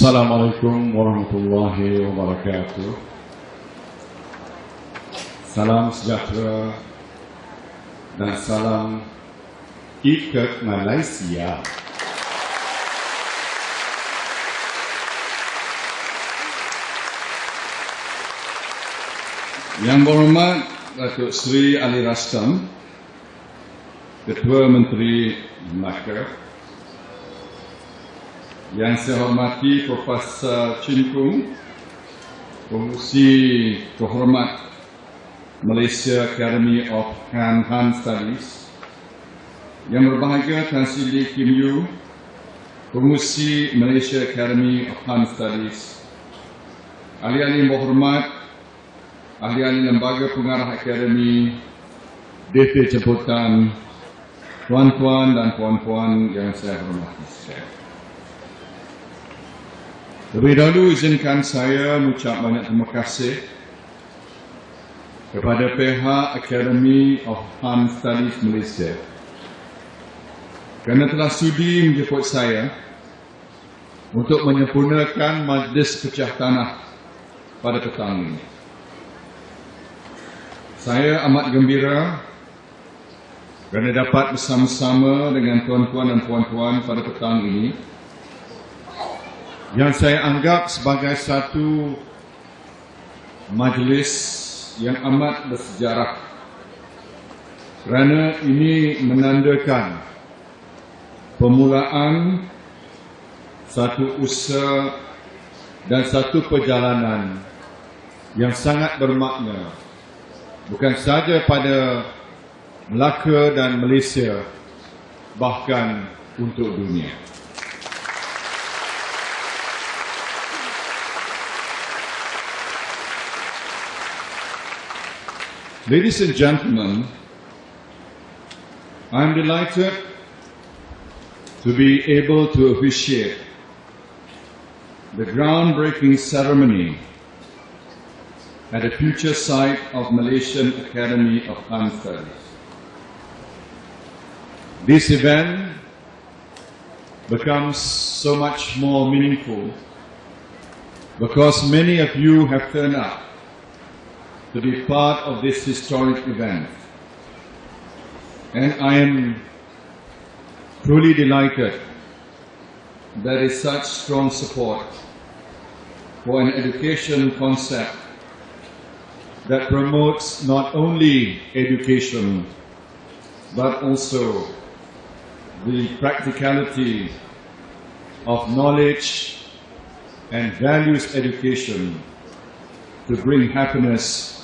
Assalamualaikum warahmatullahi wabarakatuh. Salam sejahtera dan salam Eid Malaysia. Yang berhormat Datuk Seri Ali Rastam, Ketua Menteri Melaka. Yang saya hormati Profesor Chin Kung, Pengurusi Kehormat Malaysia Academy of Han Studies. Yang berbahagia Tan Sri Lee Kim Yew, Pengurusi Malaysia Academy of Han Studies. Ahli-ahli berhormat, ahli-ahli lembaga pengarah akademi, DT jemputan, tuan-tuan dan puan-puan yang saya hormati sekalian. Terlebih dahulu izinkan saya mengucap banyak terima kasih kepada pihak Academy of Han Studies Malaysia kerana telah sudi menjemput saya untuk menyempurnakan majlis pecah tanah pada petang ini. Saya amat gembira kerana dapat bersama-sama dengan tuan-tuan dan puan-puan pada petang ini yang saya anggap sebagai satu majlis yang amat bersejarah kerana ini menandakan permulaan satu usaha dan satu perjalanan yang sangat bermakna bukan sahaja pada Melaka dan Malaysia, bahkan untuk dunia. Ladies and gentlemen, I am delighted to be able to officiate the groundbreaking ceremony at a future site of Malaysian Academy of Han Studies. This event becomes so much more meaningful because many of you have turned up to be part of this historic event. And I am truly delighted there is such strong support for an education concept that promotes not only education but also the practicality of knowledge and values education to bring happiness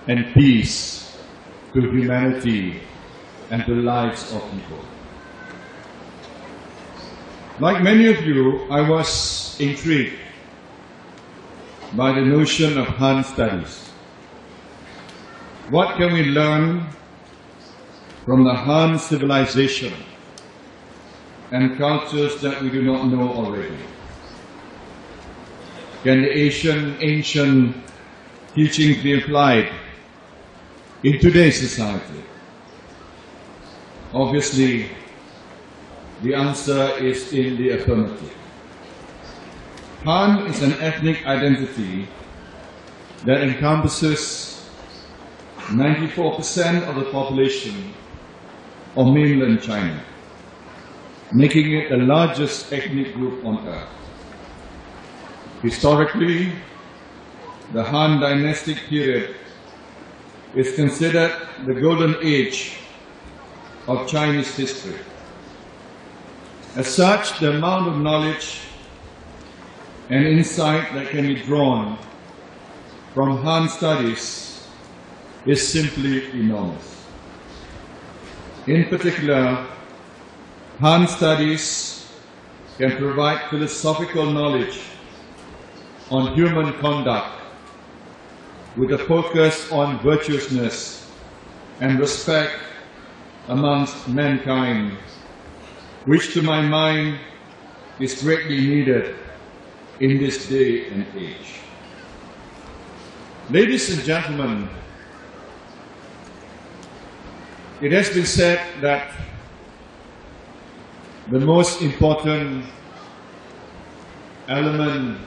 and peace to humanity and to lives of people. Like many of you, I was intrigued by the notion of Han studies. What can we learn from the Han civilization and cultures that we do not know already? Can the ancient teachings be applied in today's society? Obviously, the answer is in the affirmative. Han is an ethnic identity that encompasses 94% of the population of mainland China, making it the largest ethnic group on earth. Historically, the Han dynastic period is considered the golden age of Chinese history. As such, the amount of knowledge and insight that can be drawn from Han studies is simply enormous. In particular, Han studies can provide philosophical knowledge on human conduct with a focus on virtuousness and respect amongst mankind, which to my mind is greatly needed in this day and age. Ladies and gentlemen, it has been said that the most important element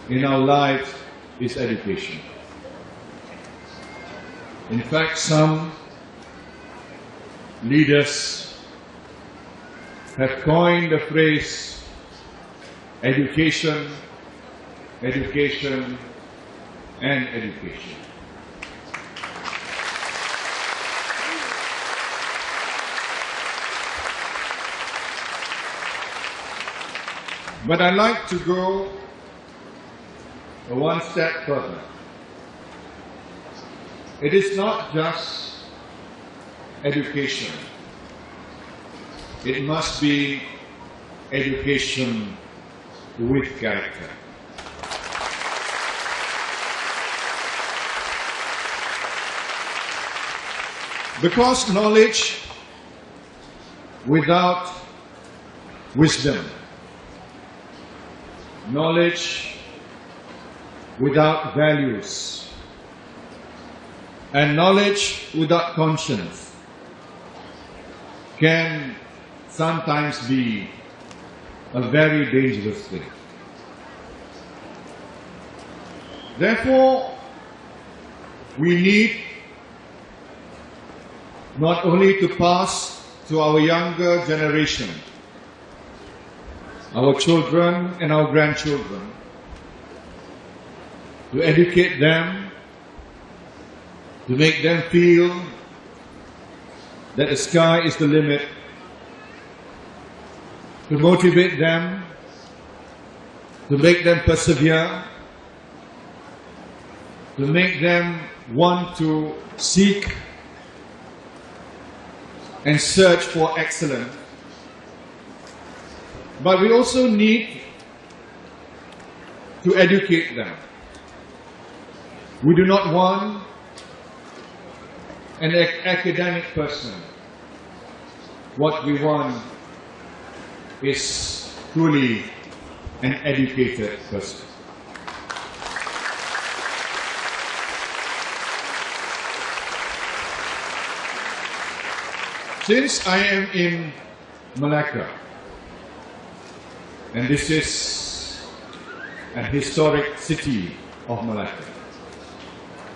in our lives is education. In fact, some leaders have coined the phrase education, education, and education. But I'd like to go one step further. It is not just education. It must be education with character. Because knowledge without wisdom, knowledge without values, and knowledge without conscience can sometimes be a very dangerous thing. Therefore, we need not only to pass to our younger generation, our children and our grandchildren, to educate them, to make them feel that the sky is the limit, to motivate them, to make them persevere, to make them want to seek and search for excellence. But we also need to educate them. We do not want an academic person. What we want is truly an educated person. Since I am in Malacca, and this is a historic city of Malacca.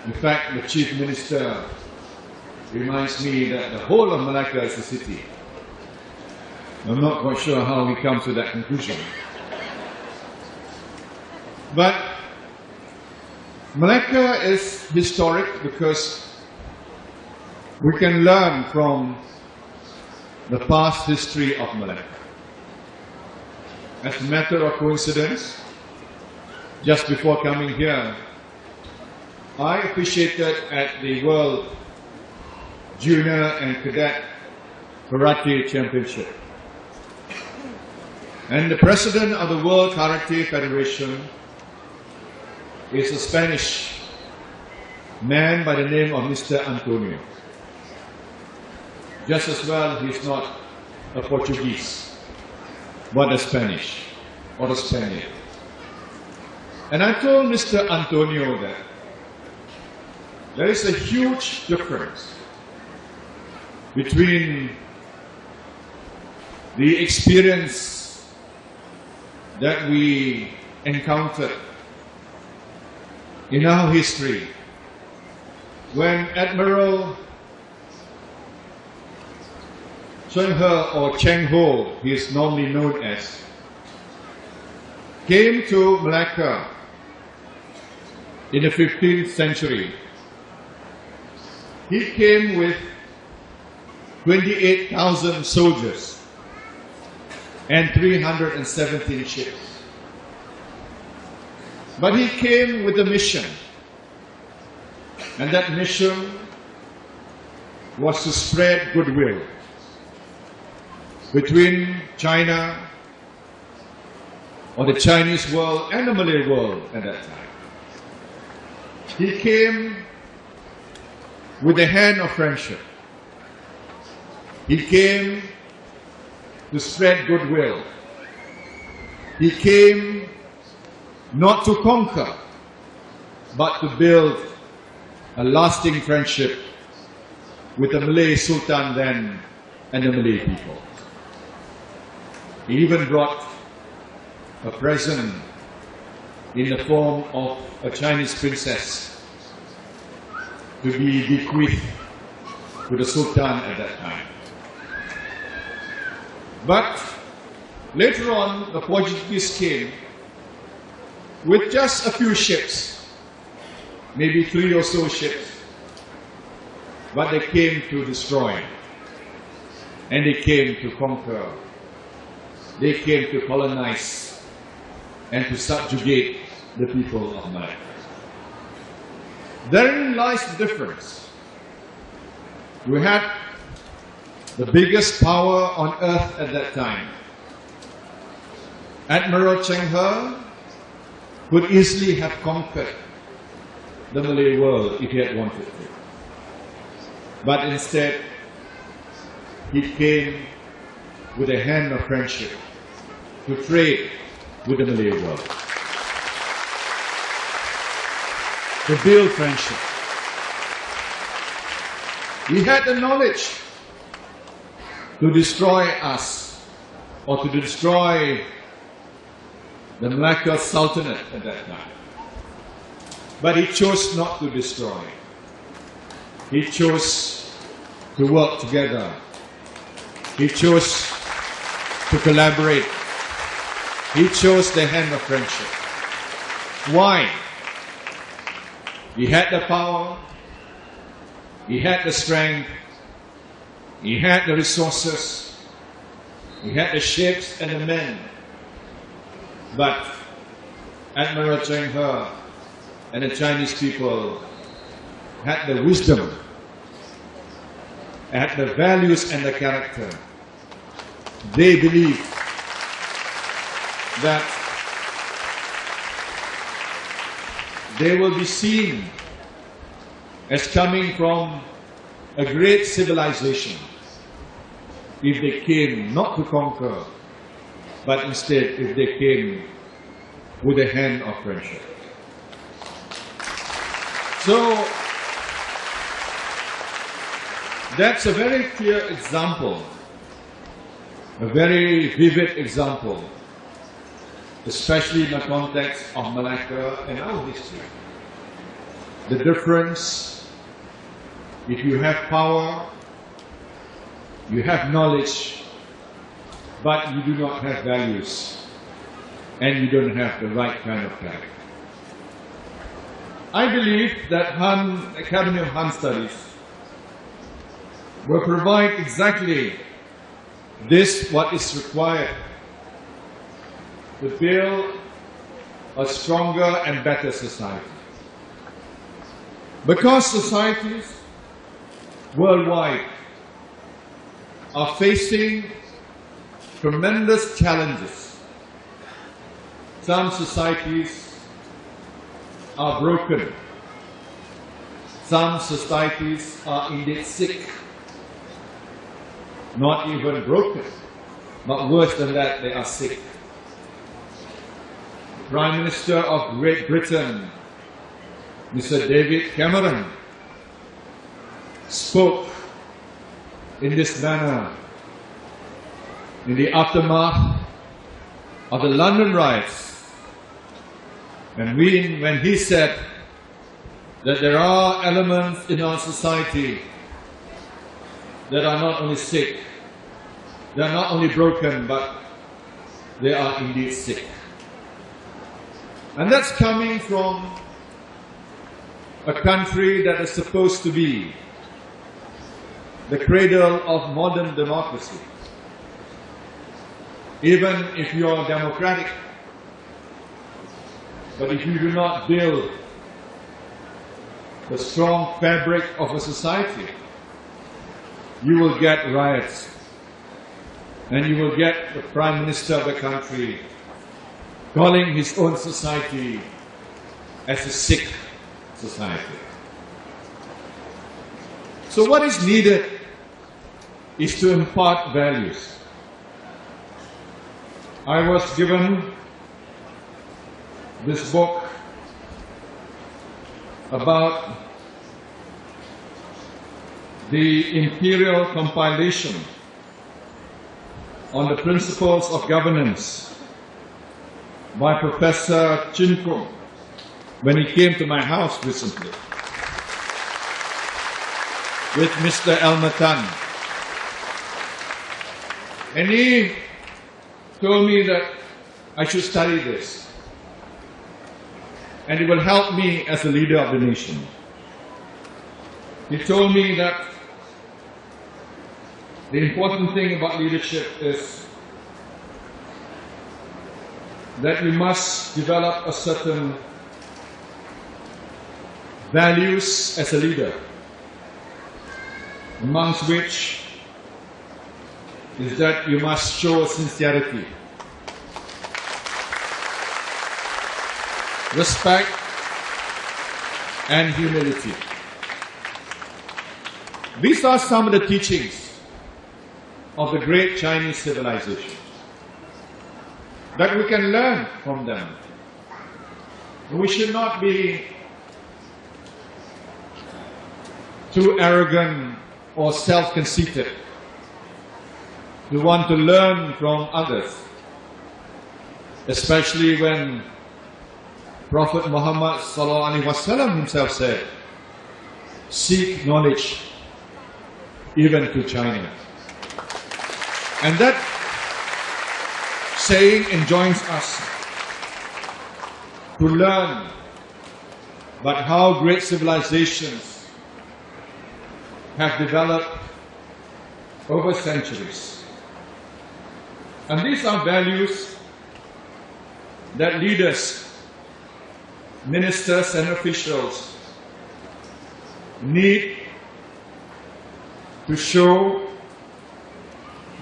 In fact, the Chief Minister reminds me that the whole of Malacca is a city. I'm not quite sure how we come to that conclusion. But Malacca is historic because we can learn from the past history of Malacca. As a matter of coincidence, just before coming here, I officiated at the World Junior and Cadet Karate Championship. And the president of the World Karate Federation is a Spanish man by the name of Mr. Antonio. Just as well, he's not a Portuguese, but a Spanish or a Spaniard. And I told Mr. Antonio that there is a huge difference between the experience that we encountered in our history when Admiral Cheng He, or Cheng Ho, he is normally known as, came to Malacca in the 15th century. He came with 28,000 soldiers and 317 ships. But he came with a mission, and that mission was to spread goodwill between China, or the Chinese world, and the Malay world at that time. He came with a hand of friendship. He came to spread goodwill. He came not to conquer, but to build a lasting friendship with the Malay Sultan then and the Malay people. He even brought a present in the form of a Chinese princess to be bequeathed to the Sultan at that time. But later on, the Portuguese came with just a few ships, maybe 3 or so ships, but they came to destroy, and they came to conquer, they came to colonize and to subjugate the people of Malacca. Therein lies the difference. We had the biggest power on earth at that time. Admiral Cheng He could easily have conquered the Malay world if he had wanted to. But instead, he came with a hand of friendship to trade with the Malay world, to build friendship. He had the knowledge to destroy us, or to destroy the Malacca Sultanate at that time. But he chose not to destroy. He chose to work together. He chose to collaborate. He chose the hand of friendship. Why? He had the power, he had the strength, he had the resources, he had the ships and the men. But Admiral Cheng He and the Chinese people had the wisdom, had the values and the character. They believed that they will be seen as coming from a great civilization if they came not to conquer, but instead if they came with a hand of friendship. So that's a very clear example, a very vivid example, especially in the context of Malacca and our history. The difference, if you have power, you have knowledge, but you do not have values, and you don't have the right kind of character. I believe that Academy of Han Studies will provide exactly this, what is required to build a stronger and better society. Because societies worldwide are facing tremendous challenges. Some societies are broken. Some societies are indeed sick. Not even broken, but worse than that, they are sick. The Prime Minister of Great Britain, Mr. David Cameron, spoke in this manner in the aftermath of the London riots, and when he said that there are elements in our society that are not only sick, they are not only broken, but they are indeed sick. And that's coming from a country that is supposed to be the cradle of modern democracy. Even if you are democratic, but if you do not build the strong fabric of a society, you will get riots, and you will get the Prime Minister of the country calling his own society as a sick society. So what is needed is to impart values. I was given this book about the imperial compilation on the principles of governance by Professor Chin Kung when he came to my house recently with Mr. Elmatan. And he told me that I should study this, and it will help me as a leader of the nation. He told me that the important thing about leadership is that you must develop a certain values as a leader, amongst which is that you must show sincerity, respect, and humility. These are some of the teachings of the great Chinese civilization that we can learn from them. We should not be too arrogant or self-conceited to want to learn from others, especially when Prophet Muhammad ﷺ himself said, "Seek knowledge even to China." And that saying enjoins us to learn about how great civilizations have developed over centuries. And these are values that leaders, ministers and officials need to show,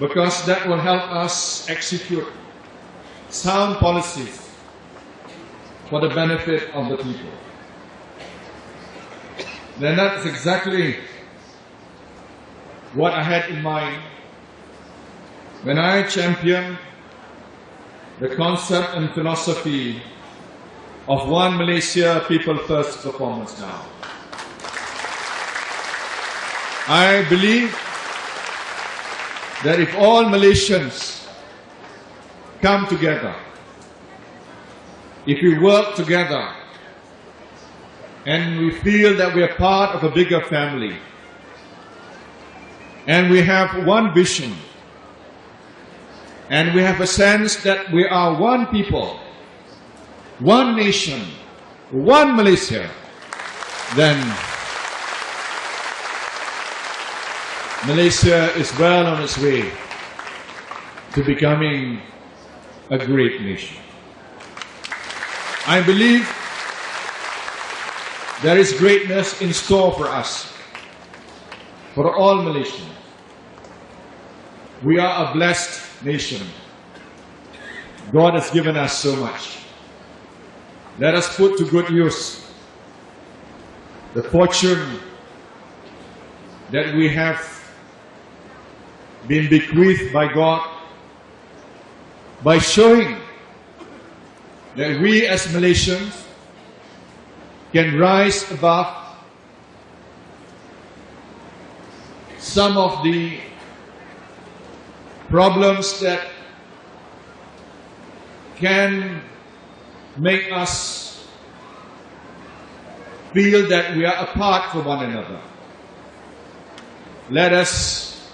because that will help us execute sound policies for the benefit of the people. Then that's exactly what I had in mind when I championed the concept and philosophy of One Malaysia People First performance now. I believe that if all Malaysians come together, if we work together, and we feel that we are part of a bigger family, and we have one vision, and we have a sense that we are one people, one nation, one Malaysia, then Malaysia is well on its way to becoming a great nation. I believe there is greatness in store for us for all Malaysians. We are a blessed nation. God has given us so much. Let us put to good use the fortune that we have been bequeathed by God by showing that we as Malaysians can rise above some of the problems that can make us feel that we are apart from one another. Let us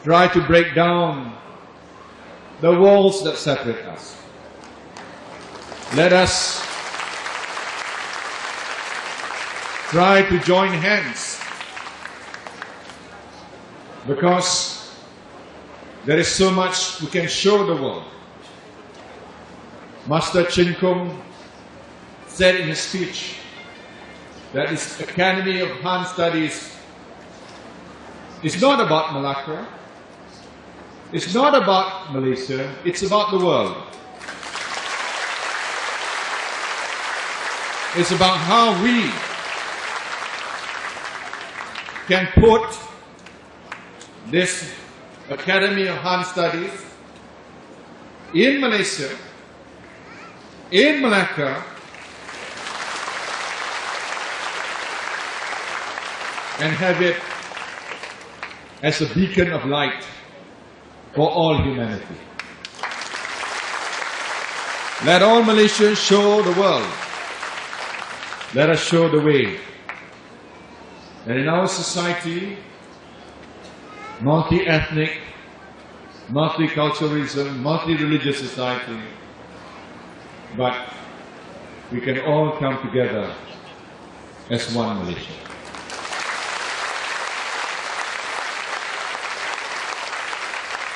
try to break down the walls that separate us. Let us try to join hands, because there is so much we can show the world. Master Chin Kung said in his speech that his Academy of Han Studies is not about Malacca, it's not about Malaysia, it's about the world. It's about how we can put this Academy of Han Studies in Malaysia, in Malacca, and have it as a beacon of light for all humanity. Let all Malaysians show the world. Let us show the way. And in our society, multi-ethnic, multiculturalism, multi-religious society, but we can all come together as one Malaysia.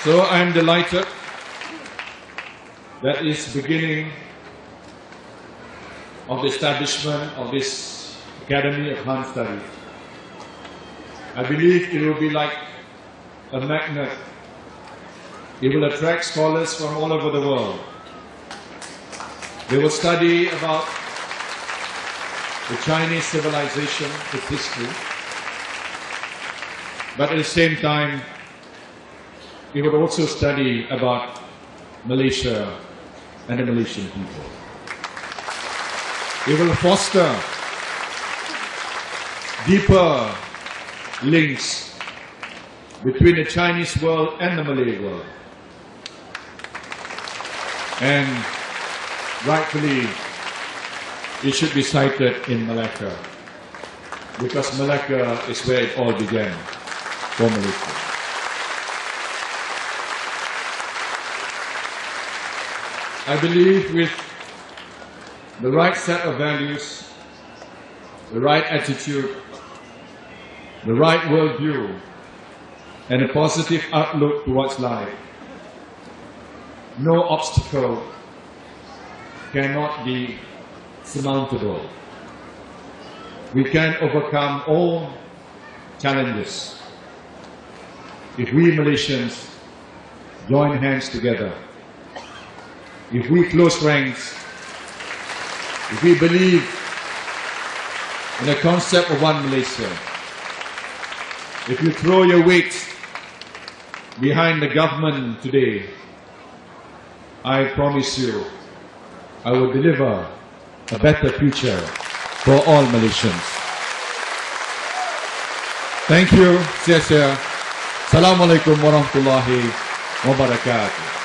So I am delighted that is the beginning of the establishment of this Academy of Han Studies. I believe it will be like a magnet. It will attract scholars from all over the world. They will study about the Chinese civilization, its history, but at the same time, we would also study about Malaysia and the Malaysian people. It will foster deeper links between the Chinese world and the Malay world. And rightfully, it should be cited in Malacca, because Malacca is where it all began for Malaysia. I believe with the right set of values, the right attitude, the right worldview, and a positive outlook towards life, no obstacle cannot be surmountable. We can overcome all challenges if we Malaysians join hands together. If we close ranks, if we believe in the concept of one Malaysia, if you throw your weight behind the government today, I promise you, I will deliver a better future for all Malaysians. Thank you. Assalamualaikum warahmatullahi wabarakatuh.